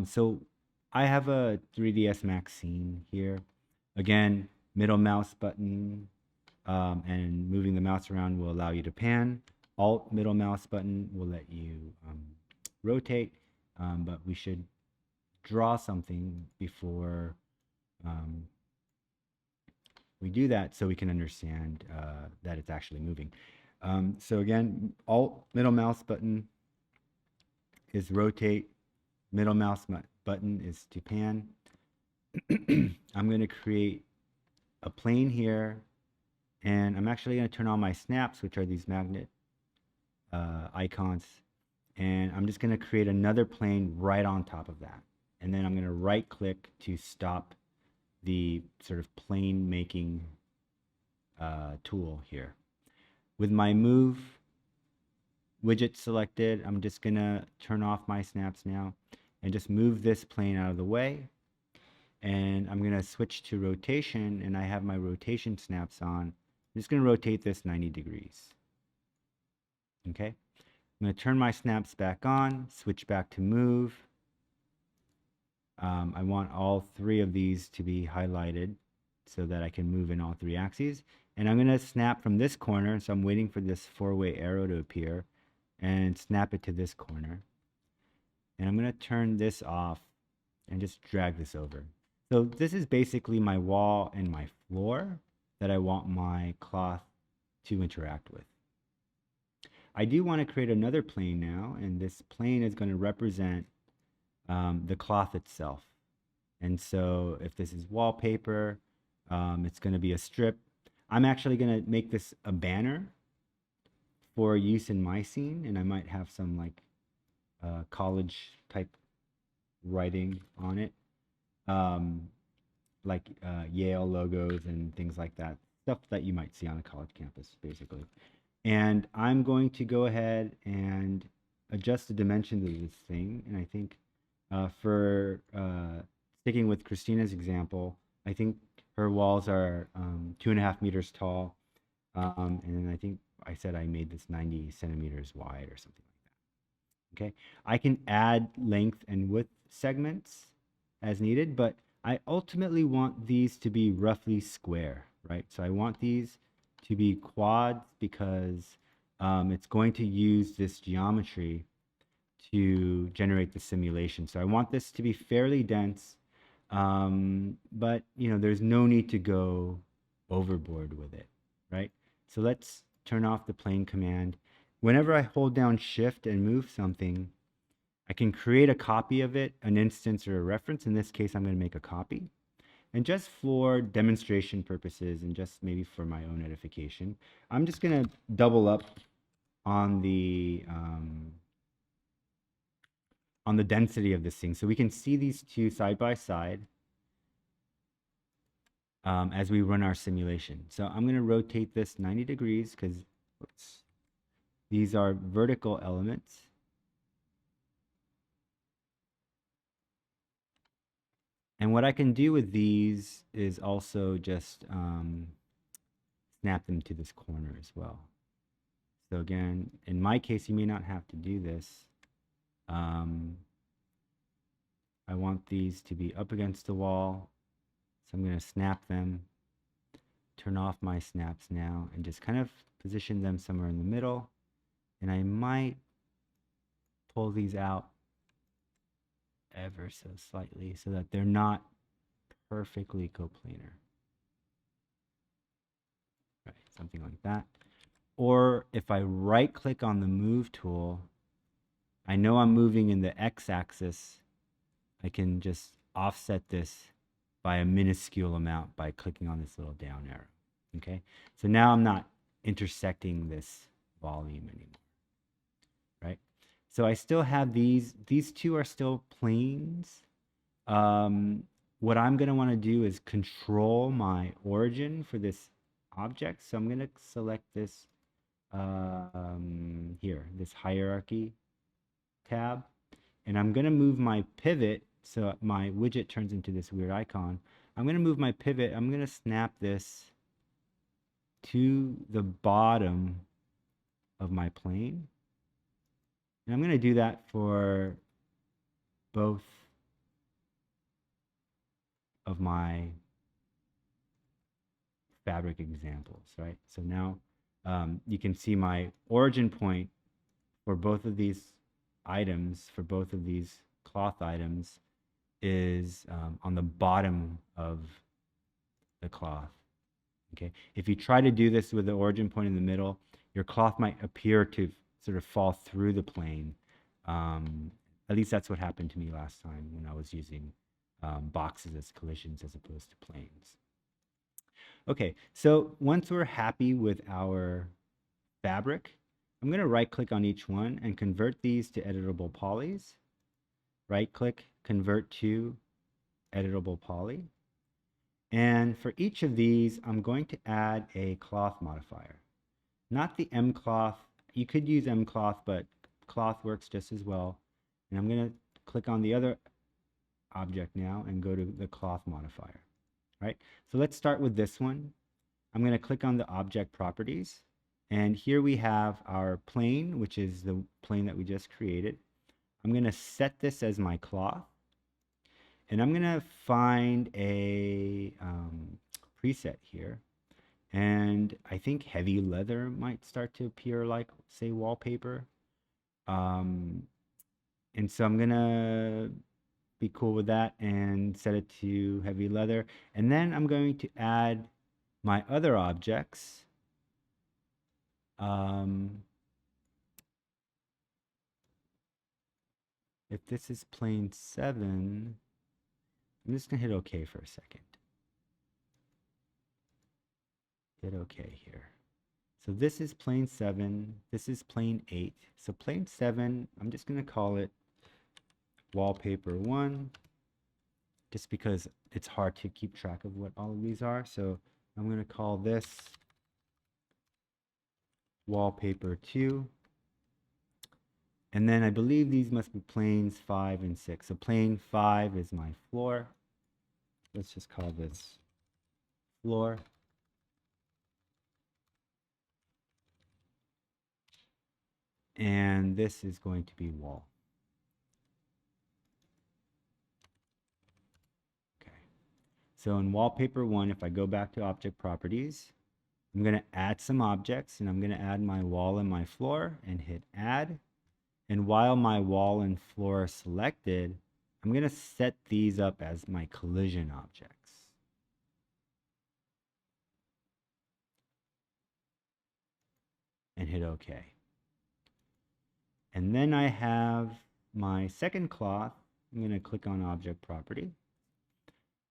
So I have a 3ds Max scene here. Again, middle mouse button and moving the mouse around will allow you to pan. Alt middle mouse button will let you rotate, but we should draw something before um, we do that so we can understand that it's actually moving. So again, Alt middle mouse button is rotate, middle mouse button is to pan. I'm going to create a plane here, and I'm actually going to turn on my snaps, which are these magnet icons, and I'm just going to create another plane right on top of that. And then I'm going to right click to stop the sort of plane making tool here. With my move widget selected, I'm just going to turn off my snaps now and just move this plane out of the way. And I'm going to switch to rotation, and I have my rotation snaps on. I'm just going to rotate this 90 degrees. Okay. I'm going to turn my snaps back on, switch back to move. I want all three of these to be highlighted so that I can move in all three axes. And I'm going to snap from this corner, so I'm waiting for this four-way arrow to appear, and snap it to this corner. And I'm going to turn this off and just drag this over. So this is basically my wall and my floor that I want my cloth to interact with. I do want to create another plane now, and this plane is going to represent the cloth itself. And so if this is wallpaper, it's going to be a strip. I'm actually going to make this a banner for use in my scene, and I might have some like college type writing on it, like Yale logos and things like that, stuff that you might see on a college campus, basically. And I'm going to go ahead and adjust the dimensions of this thing. And I think for sticking with Christina's example, I think her walls are 2.5 meters tall. And I think I said I made this 90 centimeters wide or something like that. Okay, I can add length and width segments as needed, but I ultimately want these to be roughly square, right? So I want these to be quads because it's going to use this geometry to generate the simulation. So I want this to be fairly dense, but there's no need to go overboard with it, right? So let's turn off the plane command. Whenever I hold down shift and move something, I can create a copy of it, an instance or a reference. In this case, I'm going to make a copy. And just for demonstration purposes and just maybe for my own edification, I'm just going to double up on the density of this thing. So we can see these two side by side as we run our simulation. So I'm going to rotate this 90 degrees because these are vertical elements. And what I can do with these is also just snap them to this corner as well. So again, in my case, you may not have to do this. I want these to be up against the wall. So I'm going to snap them, turn off my snaps now, and just kind of position them somewhere in the middle. And I might pull these out ever so slightly so that they're not perfectly coplanar. Right, something like that. Or if I right click on the move tool, I know I'm moving in the x-axis. I can just offset this by a minuscule amount by clicking on this little down arrow. Okay, so now I'm not intersecting this volume anymore, right? So I still have these two are still planes. What I'm going to want to do is control my origin for this object. So I'm going to select this here, this hierarchy tab, and I'm going to move my pivot so my widget turns into this weird icon. I'm going to move my pivot. I'm going to snap this to the bottom of my plane. And I'm going to do that for both of my fabric examples, right? So now you can see my origin point for both of these items, for both of these cloth items, is on the bottom of the cloth. Okay. If you try to do this with the origin point in the middle, your cloth might appear to sort of fall through the plane. At least that's what happened to me last time when I was using boxes as collisions as opposed to planes. Okay, so once we're happy with our fabric, I'm going to right click on each one and convert these to editable polys. Right click, convert to editable poly. And for each of these, I'm going to add a cloth modifier. Not the M cloth. You could use M cloth, but cloth works just as well. And I'm going to click on the other object now and go to the cloth modifier. Right? So let's start with this one. I'm going to click on the object properties. And here we have our plane, which is the plane that we just created. I'm going to set this as my cloth. And I'm going to find a preset here. And I think heavy leather might start to appear like, say, wallpaper. And so I'm going to be cool with that and set it to heavy leather. And then I'm going to add my other objects. If this is plane 7, I'm just going to hit OK for a second. Hit OK here. So this is plane 7. This is plane 8. So plane 7, I'm just going to call it wallpaper 1, just because it's hard to keep track of what all of these are. So I'm going to call this wallpaper 2. And then I believe these must be planes 5 and 6. So plane 5 is my floor. Let's just call this floor. And this is going to be wall. Okay. So in wallpaper 1, if I go back to object properties, I'm going to add some objects, and I'm going to add my wall and my floor and hit add. And while my wall and floor are selected, I'm going to set these up as my collision objects. And hit OK. And then I have my second cloth. I'm going to click on object property.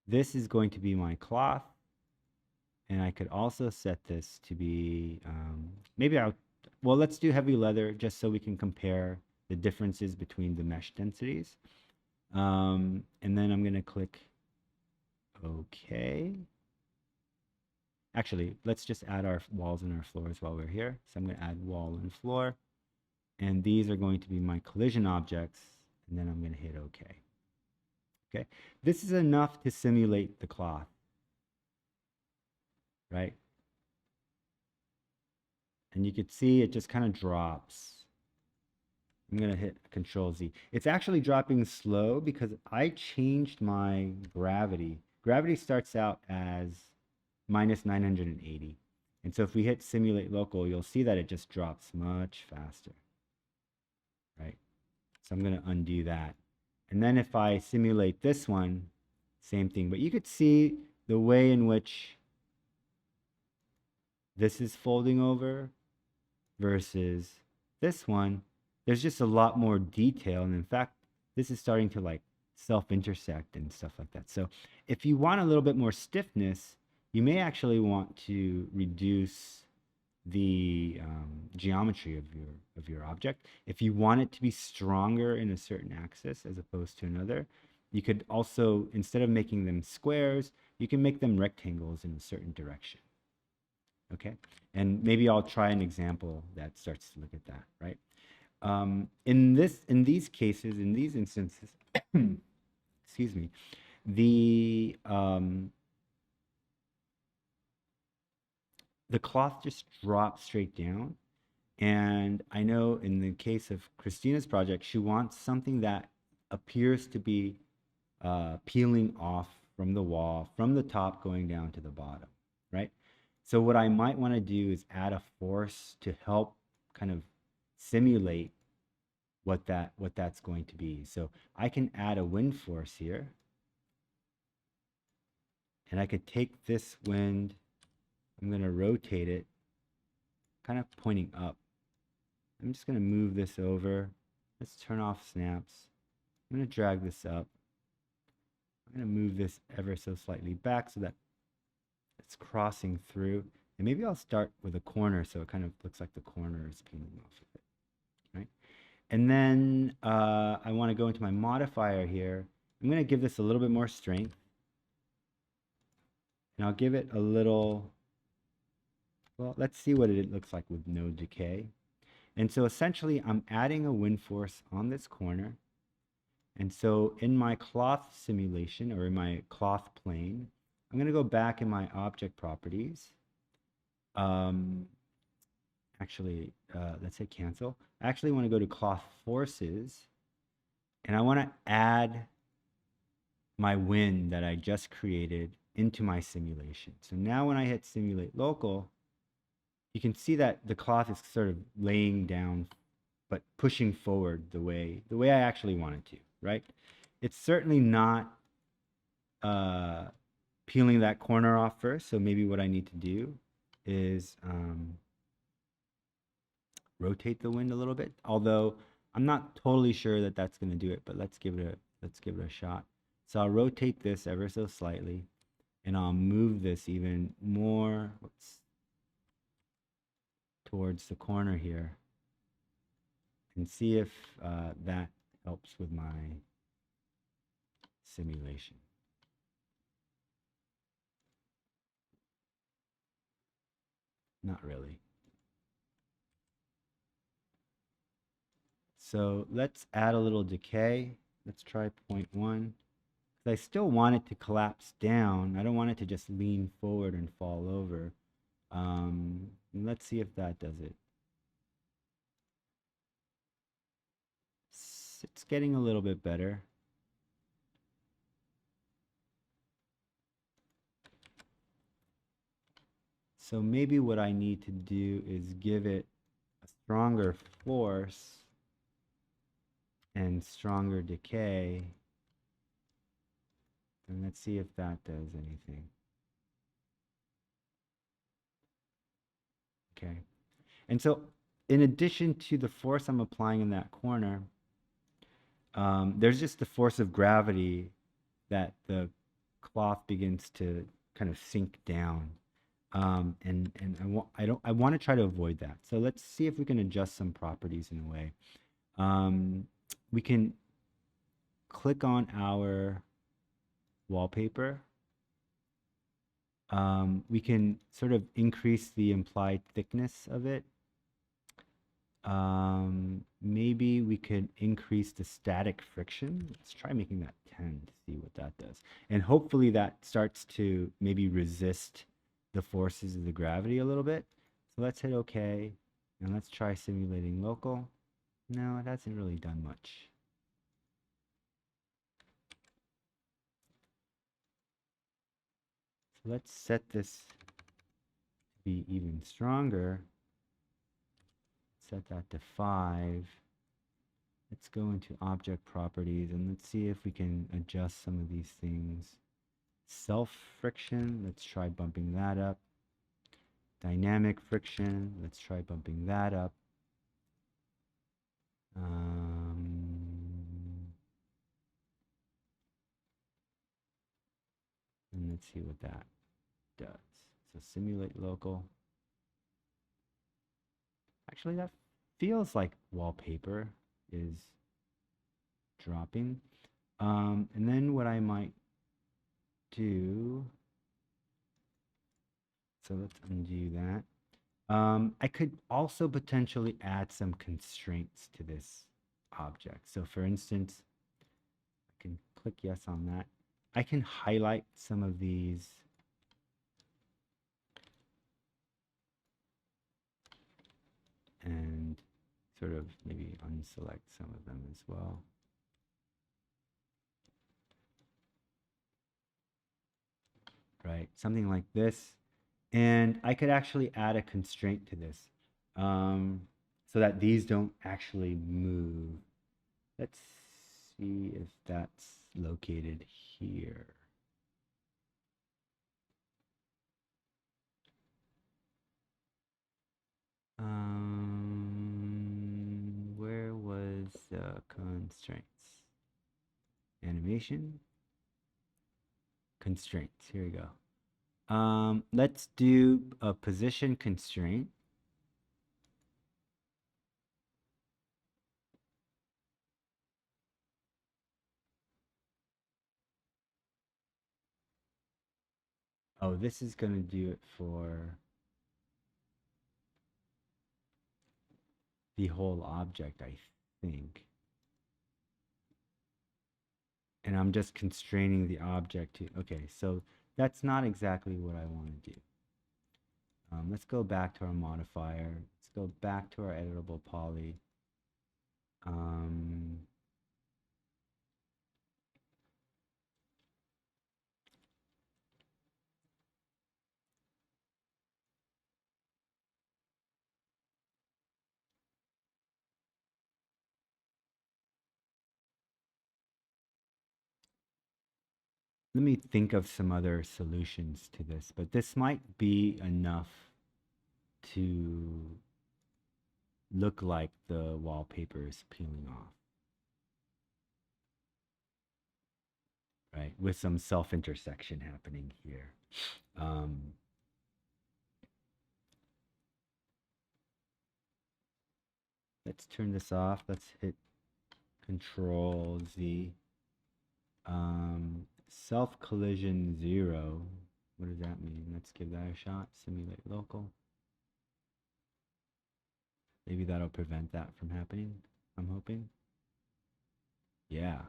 This is going to be my cloth. And I could also set this to be, well, let's do heavy leather just so we can compare the differences between the mesh densities. And then I'm going to click OK. Actually, let's just add our walls and our floors while we're here. So I'm going to add wall and floor. And these are going to be my collision objects. And then I'm going to hit OK. Okay. This is enough to simulate the cloth, right? And you can see it just kind of drops. I'm going to hit Control Z. It's actually dropping slow because I changed my gravity. Gravity starts out as minus 980. And so if we hit Simulate Local, you'll see that it just drops much faster, right? So I'm going to undo that. And then if I simulate this one, same thing. But you could see the way in which this is folding over versus this one. There's just a lot more detail. And in fact, this is starting to like self-intersect and stuff like that. So if you want a little bit more stiffness, you may actually want to reduce the geometry of your object. If you want it to be stronger in a certain axis as opposed to another, you could also, instead of making them squares, you can make them rectangles in a certain direction. Okay, and maybe I'll try an example that starts to look at that, right? In these cases, in these instances, excuse me, the cloth just drops straight down. And I know in the case of Christina's project, she wants something that appears to be peeling off from the wall, from the top going down to the bottom, right? So what I might want to do is add a force to help kind of simulate what that's going to be. So I can add a wind force here, and I could take this wind, I'm going to rotate it, kind of pointing up. I'm just going to move this over. Let's turn off snaps. I'm going to drag this up. I'm going to move this ever so slightly back so that it's crossing through. And maybe I'll start with a corner so it kind of looks like the corner is peeling off of it, right? And then I want to go into my modifier here. I'm going to give this a little bit more strength. And I'll give it a little, well, let's see what it looks like with no decay. And so essentially I'm adding a wind force on this corner. And so in my cloth simulation, or in my cloth plane, I'm going to go back in my object properties. Actually, let's say cancel. I actually want to go to cloth forces, and I want to add my wind that I just created into my simulation. So now when I hit simulate local, you can see that the cloth is sort of laying down, but pushing forward the way I actually want it to, right? It's certainly not peeling that corner off first. So maybe what I need to do is rotate the wind a little bit. Although I'm not totally sure that that's going to do it, but let's give it a shot. So I'll rotate this ever so slightly, and I'll move this even more towards the corner here, and see if that helps with my simulation. Not really. So let's add a little decay. Let's try 0.1. I still want it to collapse down. I don't want it to just lean forward and fall over. Let's see if that does it. It's getting a little bit better. So maybe what I need to do is give it a stronger force and stronger decay. And let's see if that does anything. Okay. And so in addition to the force I'm applying in that corner, there's just the force of gravity that the cloth begins to kind of sink down. And I want to try to avoid that. So let's see if we can adjust some properties in a way. We can click on our wallpaper. We can sort of increase the implied thickness of it. Maybe we could increase the static friction. Let's try making that 10 to see what that does. And hopefully that starts to maybe resist the forces of the gravity a little bit. So let's hit OK, and let's try simulating local. No, it hasn't really done much. So let's set this to be even stronger. Set that to 5. Let's go into object properties and let's see if we can adjust some of these things. Self friction, let's try bumping that up. Dynamic friction, let's try bumping that up. And let's see what that does. So simulate local. Actually, that feels like wallpaper is dropping. And then what I might do, so let's undo that. I could also potentially add some constraints to this object. So for instance, I can click yes on that. I can highlight some of these and sort of maybe unselect some of them as well. right? Something like this. And I could actually add a constraint to this so that these don't actually move. Let's see if that's located here. Where was constraints? Animation, constraints. Here we go. Let's do a position constraint. Oh, this is going to do it for the whole object, I think. And I'm just constraining the object to, okay, so that's not exactly what I want to do. Let's go back to our modifier. Let's go back to our editable poly. Um, Let me think of some other solutions to this, but this might be enough to look like the wallpaper is peeling off, right? With some self-intersection happening here. Um, let's turn this off. Let's hit Control Z. Self collision 0. What does that mean? Let's give that a shot. Simulate local. Maybe that'll prevent that from happening. I'm hoping. Yeah.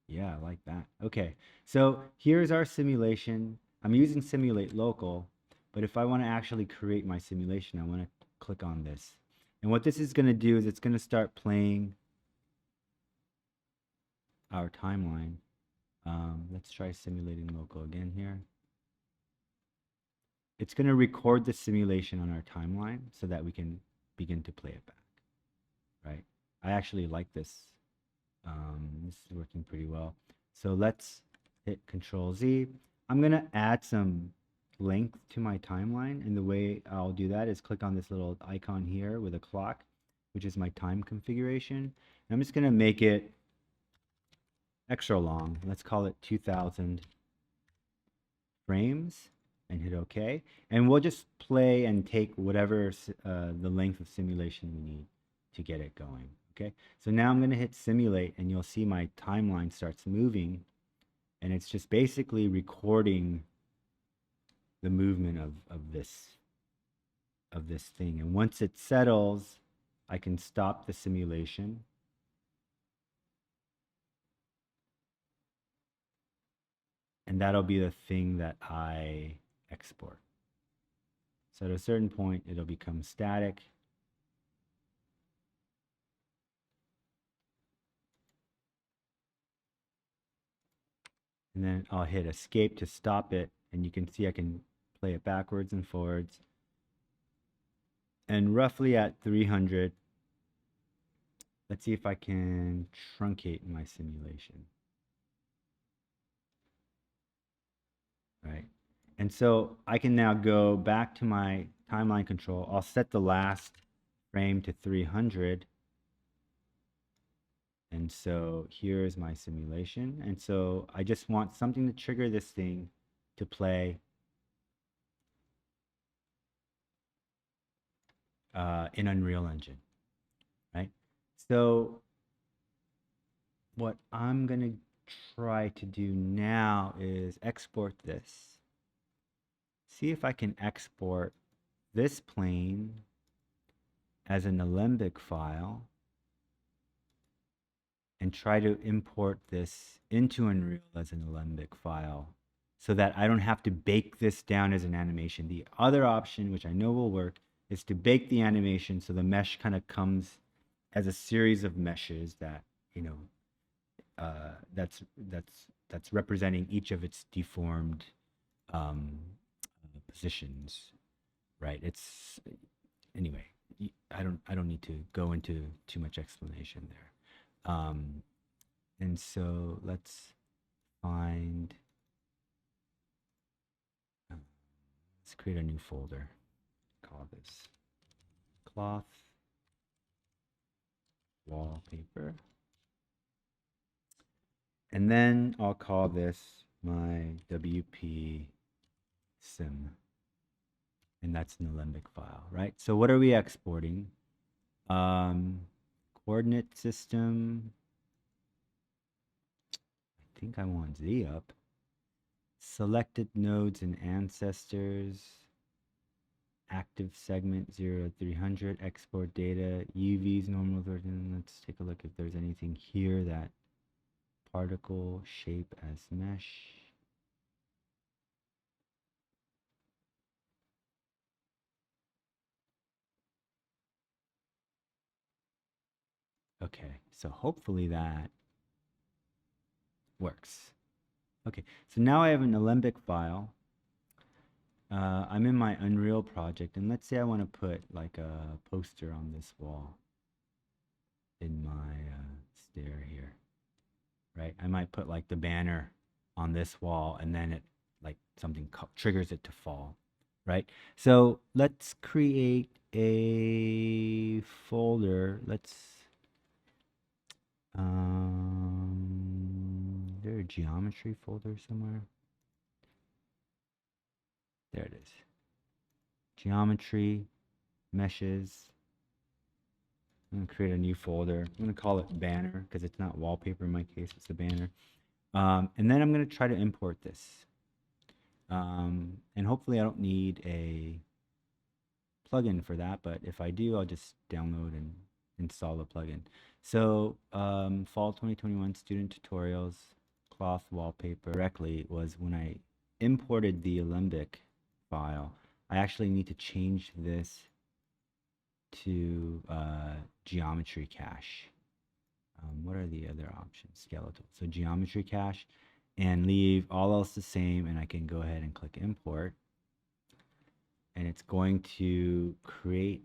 Yeah, I like that. Okay. So here's our simulation. I'm using simulate local, but if I want to actually create my simulation, I want to click on this. And what this is going to do is it's going to start playing our timeline. Let's try simulating local again here. It's going to record the simulation on our timeline so that we can begin to play it back, right? I actually like this. This is working pretty well. So let's hit Control Z. I'm going to add some length to my timeline. And the way I'll do that is click on this little icon here with a clock, which is my time configuration. And I'm just going to make it extra long. Let's call it 2000 frames and hit OK. And we'll just play and take whatever the length of simulation we need to get it going. Okay, so now I'm going to hit simulate and you'll see my timeline starts moving, and it's just basically recording the movement of this thing. And once it settles, I can stop the simulation. And that'll be the thing that I export. So at a certain point, it'll become static. And then I'll hit escape to stop it. And you can see I can play it backwards and forwards. And roughly at 300, let's see if I can truncate my simulation. Right. And so I can now go back to my timeline control. I'll set the last frame to 300. And so here's my simulation. And so I just want something to trigger this thing to play in Unreal Engine, right? So what I'm going to try to do now is export this. See if I can export this plane as an Alembic file and try to import this into Unreal as an Alembic file so that I don't have to bake this down as an animation. The other option, which I know will work, is to bake the animation so the mesh kind of comes as a series of meshes that, you know, that's representing each of its deformed um, positions, right? It's anyway. I don't need to go into too much explanation there. And so let's find. Let's create a new folder. Call this cloth wallpaper. And then I'll call this my WP sim. And that's an Alembic file, right? So what are we exporting? Coordinate system. I think I want Z up. Selected nodes and ancestors. Active segment 0 300. Export data. UVs normal version. Let's take a look if there's anything here that particle shape as mesh. Okay, so hopefully that works. Okay, so now I have an Alembic file. I'm in my Unreal project, and let's say I want to put like a poster on this wall in my stair here, right? I might put like the banner on this wall, and then it like something triggers it to fall, right? So let's create a folder. Let's is there a geometry folder somewhere? There it is. Geometry, meshes. I'm gonna create a new folder. I'm gonna call it banner because it's not wallpaper in my case, it's a banner. And then I'm gonna try to import this. And hopefully I don't need a plugin for that, but if I do, I'll just download and install the plugin. So fall 2021 student tutorials, cloth wallpaper directly was when I imported the Alembic file. I actually need to change this to geometry cache. What are the other options? Skeletal. So geometry cache, and leave all else the same, and I can go ahead and click import. And it's going to create,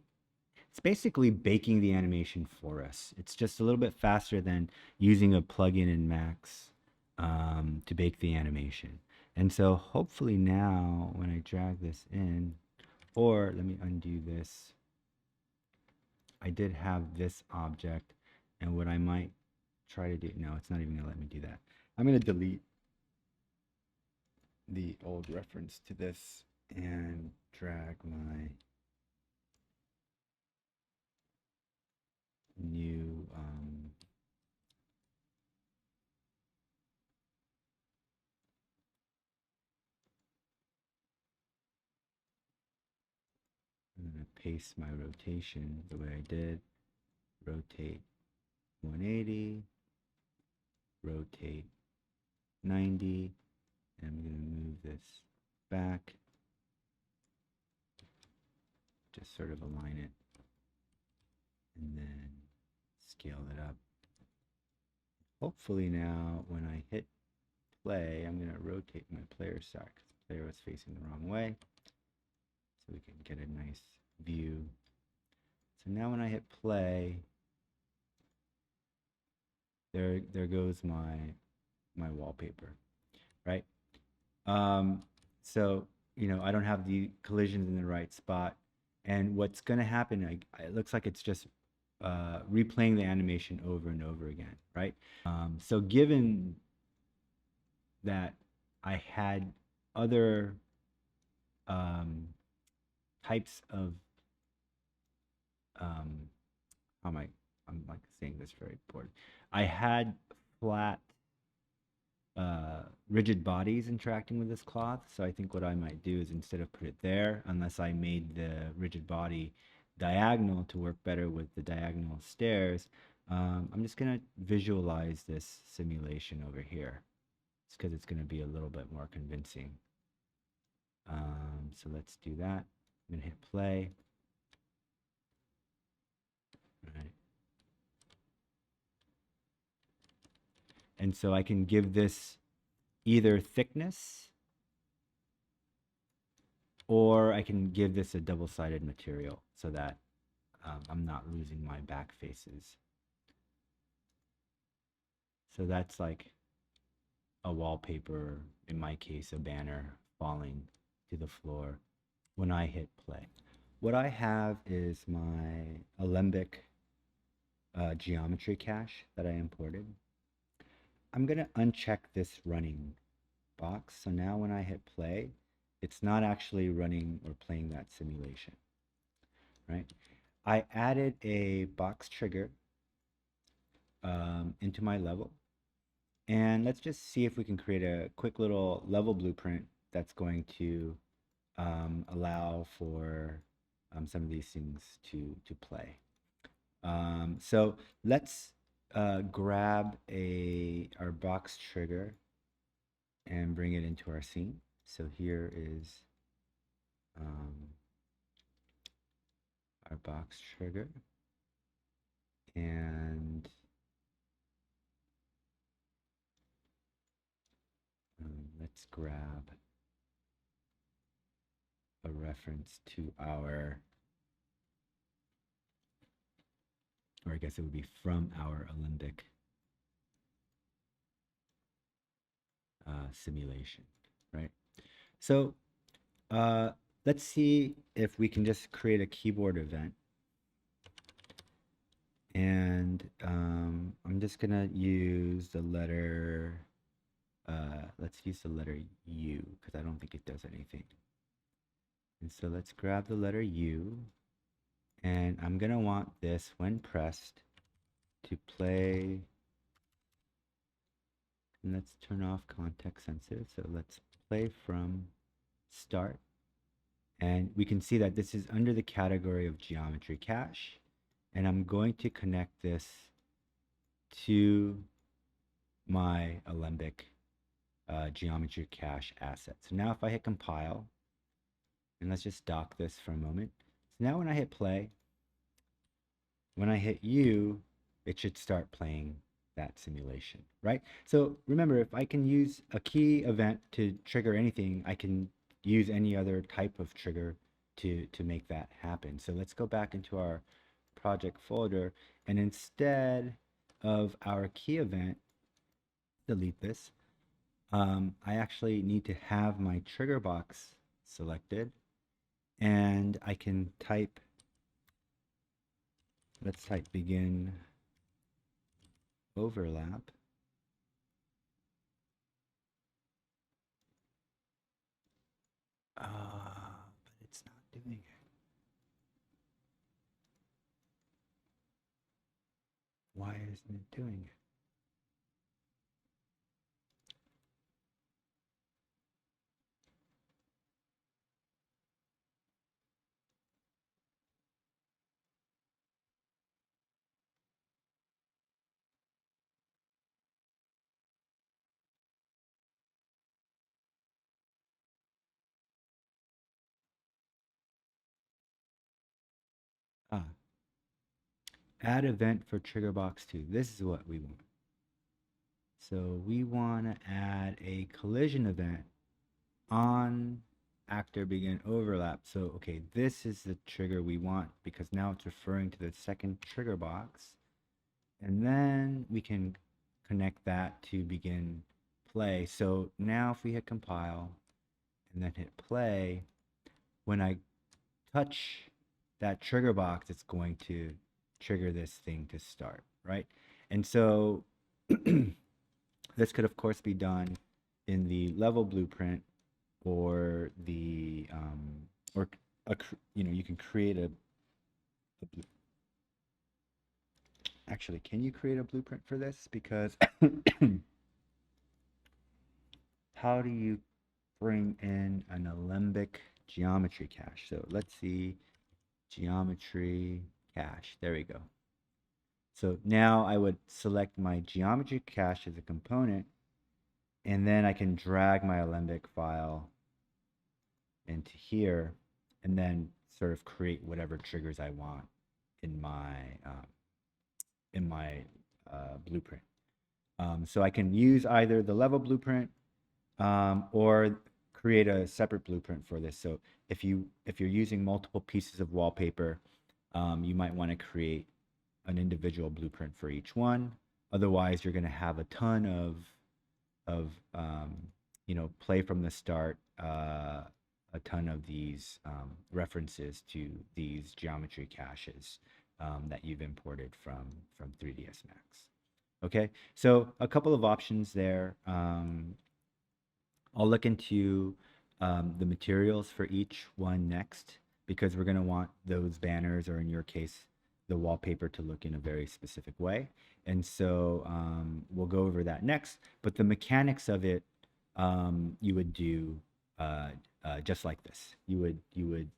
it's basically baking the animation for us. It's just a little bit faster than using a plugin in Max to bake the animation. And so hopefully now when I drag this in, or let me undo this, I did have this object, and what I might try to do, no, it's not even gonna let me do that. I'm gonna delete the old reference to this and drag my new I'm gonna paste my rotation the way I did. Rotate 180, rotate 90, and I'm gonna move this back, just sort of align it, and then scale it up. Hopefully now when I hit play, I'm gonna rotate my player stack because the player was facing the wrong way, so we can get a nice view. So now when I hit play, there goes my wallpaper, right? So I don't have the collisions in the right spot, and what's going to happen? It looks like it's just replaying the animation over and over again, right? So given that I had other types of how am I'm like saying this very bored. I had flat rigid bodies interacting with this cloth. So I think what I might do is instead of put it there, unless I made the rigid body diagonal to work better with the diagonal stairs, I'm just going to visualize this simulation over here. It's because it's going to be a little bit more convincing. So let's do that. I'm going to hit play. All right. And so I can give this either thickness or I can give this a double-sided material so that I'm not losing my back faces. So that's like a wallpaper, in my case, a banner falling to the floor when I hit play. What I have is my Alembic geometry cache that I imported. I'm going to uncheck this running box. So now when I hit play, it's not actually running or playing that simulation, right? I added a box trigger into my level. And let's just see if we can create a quick little level blueprint that's going to allow for some of these things to play. So let's grab our box trigger and bring it into our scene. So here is our box trigger. And let's grab a reference to our, or I guess it would be from our Alembic simulation, right? So let's see if we can just create a keyboard event. And I'm just gonna use the letter, let's use the letter U because I don't think it does anything. And so let's grab the letter U, and I'm gonna want this, when pressed, to play. And let's turn off context sensitive. So let's play from start. And we can see that this is under the category of geometry cache. And I'm going to connect this to my Alembic geometry cache asset. So now if I hit compile, and let's just dock this for a moment. So now when I hit play, when I hit U, it should start playing that simulation, right? So remember, if I can use a key event to trigger anything, I can use any other type of trigger to make that happen. So let's go back into our project folder, and instead of our key event, delete this. I actually need to have my trigger box selected, and I can type, let's type begin overlap. But it's not doing it. Why isn't it doing it? Ah, add event for trigger box 2. This is what we want. So we want to add a collision event on actor begin overlap. So, okay, this is the trigger we want because now it's referring to the second trigger box. And then we can connect that to begin play. So now if we hit compile and then hit play, when I touch that trigger box, it's going to trigger this thing to start, right? And so this could, of course, be done in the level blueprint or the or a, you can create a actually, can you create a blueprint for this? Because how do you bring in an Alembic geometry cache? So let's see, geometry cache. There we go. So now I would select my geometry cache as a component, and then I can drag my Alembic file into here, and then sort of create whatever triggers I want in my blueprint. So I can use either the level blueprint or create a separate blueprint for this. So if you're using multiple pieces of wallpaper, you might want to create an individual blueprint for each one. Otherwise, you're going to have a ton of play from the start, a ton of these references to these geometry caches that you've imported from 3ds Max. Okay, so a couple of options there. I'll look into the materials for each one next, because we're going to want those banners, or in your case, the wallpaper, to look in a very specific way. And so we'll go over that next. But the mechanics of it, you would do just like this. You would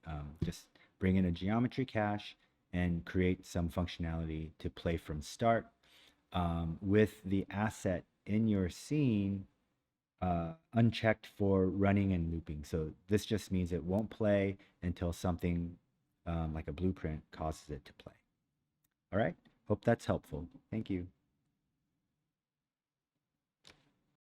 just bring in a geometry cache and create some functionality to play from start with the asset in your scene unchecked for running and looping. So this just means it won't play until something like a blueprint causes it to play. All right. Hope that's helpful. Thank you.